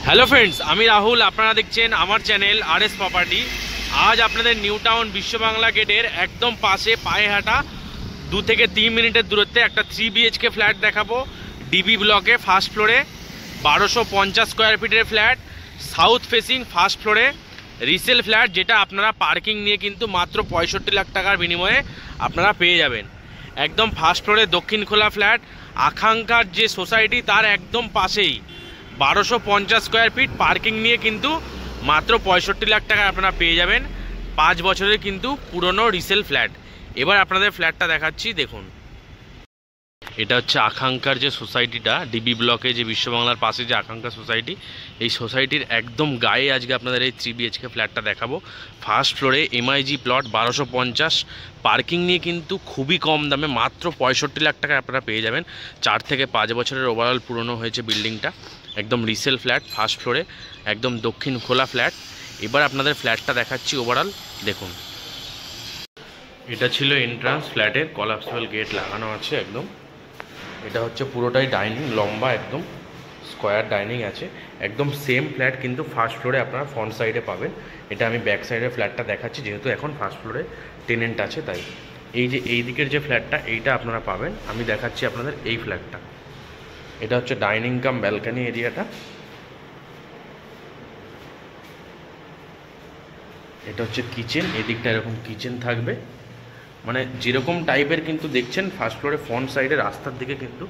Hello friends, আমি রাহুল। আপনারা দেখছেন আমার চ্যানেল আরএস প্রপার্টি। আজ আপনাদের নিউ টাউন বিশ্ব বাংলা গেটের একদম পাশে পায়ে হাঁটা 2 থেকে 3 মিনিটের দূরত্বে একটা 3 BHK ফ্ল্যাট দেখাবো। ডিবি ব্লকে ফার্স্ট ফ্লোরে 1250 স্কোয়ার ফিটের ফ্ল্যাট, সাউথ ফেসিং ফার্স্ট ফ্লোরে রিসেল ফ্ল্যাট, যেটা আপনারা পার্কিং নিয়ে কিন্তু মাত্র 65 লাখ টাকার বিনিময়ে আপনারা পেয়ে যাবেন। একদম ফার্স্ট ফ্লোরে দক্ষিণ খোলা ফ্ল্যাট, আকাঙ্ক্ষার যে সোসাইটি তার একদম পাশেই 1250 স্কোয়ার ফিট পার্কিং নিয়ে কিন্তু মাত্র 65 লাখ টাকা আপনারা পেয়ে যাবেন। 5 বছরের কিন্তু পুরনো রিসেল ফ্ল্যাট। এবার আপনাদের ফ্ল্যাটটা দেখাচ্ছি, দেখুন। এটা হচ্ছে আকাঙ্ক্ষার যে সোসাইটিটা, ডিবি ব্লকে যে বিশ্ববাংলার পাশে যে আকাঙ্ক্ষা সোসাইটি, এই সোসাইটির একদম গায়ে আজকে আপনাদের এই 3 BHK ফ্ল্যাটটা দেখাবো। ফার্স্ট ফ্লোরে MIG প্লট 1250, পার্কিং নিয়ে কিন্তু খুবই কম দামে মাত্র 65 লাখ টাকায় আপনারা পেয়ে যাবেন। 4 থেকে 5 বছরের ওভারঅল পুরনো হয়েছে বিল্ডিংটা। একদম রিসেল ফ্ল্যাট, ফার্স্ট ফ্লোরে একদম দক্ষিণ খোলা ফ্ল্যাট। এবার আপনাদের ফ্ল্যাটটা দেখাচ্ছি ওভারঅল, দেখুন। এটা ছিল এন্ট্রান্স ফ্ল্যাটের, কলাপসিবল গেট লাগানো আছে একদম। এটা হচ্ছে পুরোটাই ডাইনিং, লম্বা একদম স্কোয়ার ডাইনিং আছে। একদম সেম ফ্ল্যাট কিন্তু ফার্স্ট ফ্লোরে আপনারা ফ্রন্ট সাইডে পাবেন। এটা আমি ব্যাক সাইডের ফ্ল্যাটটা দেখাচ্ছি, যেহেতু এখন ফার্স্ট ফ্লোরে টেনেন্ট আছে তাই। এই যে এই দিকের যে ফ্ল্যাটটা, এইটা আপনারা পাবেন। আমি দেখাচ্ছি আপনাদের এই ফ্ল্যাটটা। এটা হচ্ছে ডাইনিং কাম ব্যালকানি এরিয়াটা। এটা হচ্ছে কিচেন, এদিকটা এরকম কিচেন থাকবে, মানে যেরকম টাইপের কিন্তু দেখছেন ফার্স্ট ফ্লোরে ফ্রন্ট সাইডে রাস্তার দিকে কিন্তু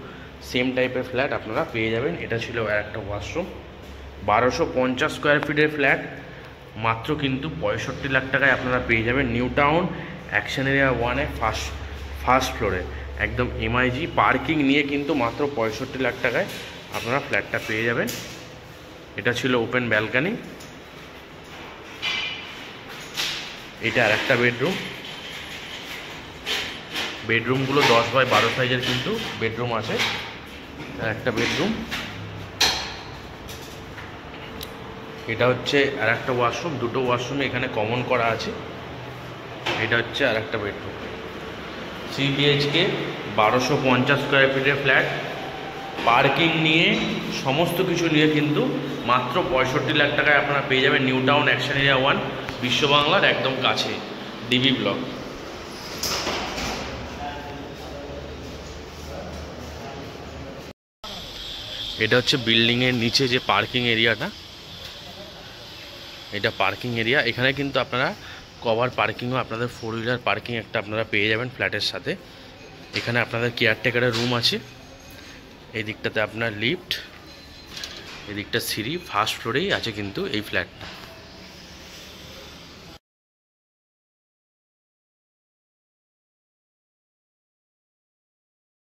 সেম টাইপের ফ্ল্যাট আপনারা পেয়ে যাবেন। এটা ছিল আর একটা ওয়াশরুম। 1250 স্কোয়ার ফিটের ফ্ল্যাট মাত্র কিন্তু 65 লাখ টাকায় আপনারা পেয়ে যাবেন নিউ টাউন অ্যাকশন এরিয়া 1-এ ফার্স্ট ফ্লোরে একদম MIG পার্কিং নিয়ে কিন্তু মাত্র 65 লাখ টাকায় আপনারা ফ্ল্যাটটা পেয়ে যাবেন। এটা ছিল ওপেন ব্যালকানি। এটা আর একটা বেডরুম। বেডরুমগুলো 10 বাই 12 সাইজের কিন্তু বেডরুম আছে। একটা বেডরুম। এটা হচ্ছে আর একটা ওয়াশরুম, দুটো ওয়াশরুমে এখানে কমন করা আছে। এটা হচ্ছে আর একটা বেডরুম। 3 BHK 1250 স্কোয়ার ফিটের ফ্ল্যাট, পার্কিং নিয়ে সমস্ত কিছু নিয়ে কিন্তু মাত্র 65 লাখ টাকায় আপনারা পেয়ে যাবেন নিউ টাউন অ্যাকশন এরিয়া 1 বিশ্ব বাংলার একদম কাছে, ডিবি ব্লক। এটা হচ্ছে বিল্ডিংয়ের নিচে যে পার্কিং এরিয়াটা, এটা পার্কিং এরিয়া। এখানে কিন্তু আপনারা কভার পার্কিংও, আপনাদের 4 হুইলার পার্কিং একটা আপনারা পেয়ে যাবেন ফ্ল্যাটের সাথে। এখানে আপনাদের কেয়ারটেকারের রুম আছে। এই দিকটাতে আপনার লিফট, এদিকটা সিঁড়ি। ফার্স্ট ফ্লোরেই আছে কিন্তু এই ফ্ল্যাটটা।